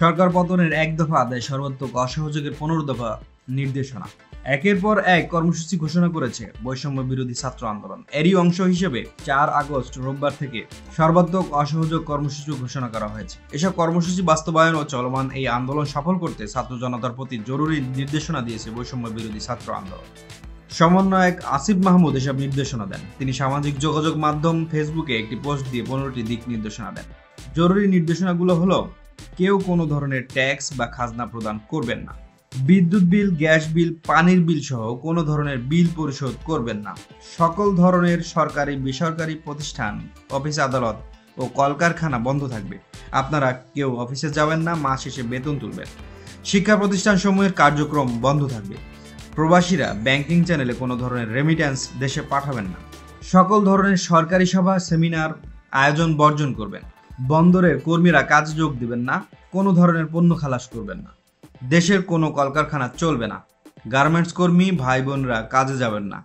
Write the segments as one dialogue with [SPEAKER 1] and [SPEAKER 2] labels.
[SPEAKER 1] সরকার পতনের ১ দফা আদায় সর্বাত্মক অসহযোগের ১৫ দফা নির্দেশনা। একের পর এক কর্মসূচি ঘোষণা করেছে বৈষম্য বিরোধী ছাত্র আন্দোলন। এরই অংশ হিসেবে ৪ আগস্ট রোববার থেকে সর্বাত্মক অসহযোগ কর্মসূচি ঘোষণা করা হয়েছে। এসব কর্মসূচি বাস্তবায়ন ও চলমান এই আন্দোলন সফল করতে ছাত্র জনতার প্রতি জরুরি নির্দেশনা দিয়েছে বৈষম্য বিরোধী ছাত্র আন্দোলন। সমন্বয়ক আসিফ মাহমুদ এসব নির্দেশনা দেন। তিনি সামাজিক যোগাযোগ মাধ্যম ফেসবুকে একটি পোস্ট দিয়ে ১৫টি দিক নির্দেশনা দেন। জরুরি নির্দেশনাগুলো হলো: কেউ কোনো ধরনের ট্যাক্স বা খাজনা প্রদান করবেন না। বিদ্যুৎ বিল, গ্যাস বিল, পানির বিল সহ কোনো ধরনের বিল পরিশোধ করবেন না। সকল ধরনের সরকারি বেসরকারি প্রতিষ্ঠান, অফিস আদালত ও কলকারখানা বন্ধ থাকবে। আপনারা কেউ অফিসে যাবেন না, মাস শেষে বেতন তুলবেন। শিক্ষা প্রতিষ্ঠানসমূহের কার্যক্রম বন্ধ থাকবে। প্রবাসীরা ব্যাংকিং চ্যানেলে কোনো ধরনের রেমিট্যান্স দেশে পাঠাবেন না। সকল ধরনের সরকারি সভা, সেমিনার আয়োজন বর্জন করবেন। বন্দরের কর্মীরা কাজে যোগ দিবেন না। কোনো ধরনের পণ্য খালাস করবেন না। দেশের কোনো কলকারখানা চলবে না। গার্মেন্টস কর্মী ভাই বোনরা কাজে যাবেন না।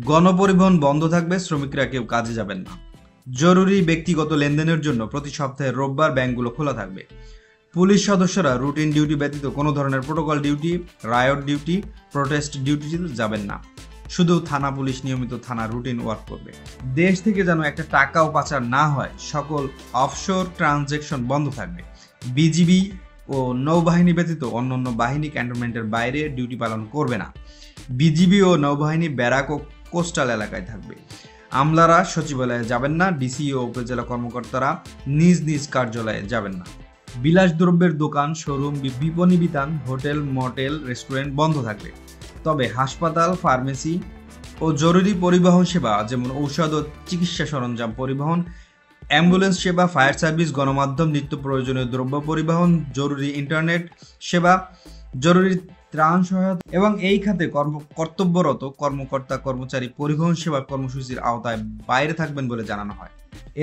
[SPEAKER 1] গণপরিবহন বন্ধ থাকবে, শ্রমিকরা কেউ কাজে যাবেন না। জরুরি ব্যক্তিগত লেনদেনের জন্য প্রতি সপ্তাহে রোববার ব্যাংকগুলো খোলা থাকবে। পুলিশ সদস্যরা রুটিন ডিউটি ব্যতীত কোনো ধরনের protocol duty, riot duty, protest ডিউটিতে যাবেন না। শুধু থানা পুলিশ নিয়মিত থানা রুটিন ওয়ার্ক করবে। দেশ থেকে যেন একটা টাকাও পাচার না হয়, সকল অফশোর ট্রানজ্যাকশন বন্ধ থাকবে। বিজিবি ও নৌবাহিনী ব্যতীত অন্যান্য বাহিনী ক্যান্টনমেন্টের বাইরে ডিউটি পালন করবে না। বিজিবি ও নৌবাহিনী ব্যারাক ও কোস্টাল এলাকায় থাকবে। আমলারা সচিবালয়ে যাবেন না। ডিসি ও উপজেলা কর্মকর্তারা নিজ নিজ কার্যালয়ে যাবেন না। বিলাসদ্রব্যের দোকান, শোরুম, বিপণী বিতান, হোটেল, মোটেল, রেস্টুরেন্ট বন্ধ থাকবে। তবে হাসপাতাল, ফার্মেসি ও জরুরি পরিবহন সেবা যেমন ঔষধ ও চিকিৎসা সরঞ্জাম পরিবহন, অ্যাম্বুলেন্স সেবা, ফায়ার সার্ভিস, গণমাধ্যম, নিত্য প্রয়োজনীয় দ্রব্য পরিবহন, জরুরি ইন্টারনেট সেবা, জরুরি ত্রাণ সহায়তা এবং এই খাতে কর্তব্যরত কর্মকর্তা কর্মচারী পরিবহন সেবা কর্মসূচির আওতায় বাইরে থাকবেন বলে জানানো হয়।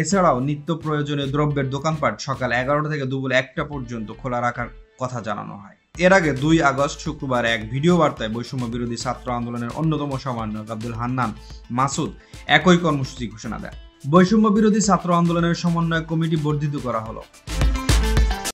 [SPEAKER 1] এছাড়াও নিত্য প্রয়োজনীয় দ্রব্যের দোকানপাট সকাল ১১টা থেকে দুপুর ১টা পর্যন্ত খোলা রাখার কথা জানানো হয়। এর আগে ২ আগস্ট শুক্রবার এক ভিডিও বার্তায় বৈষম্য বিরোধী ছাত্র আন্দোলনের অন্যতম সমন্বয়ক আব্দুল হান্নান মাসুদ একই কর্মসূচি ঘোষণা দেন। বৈষম্য বিরোধী ছাত্র আন্দোলনের সমন্বয় কমিটি বর্ধিত করা হলো।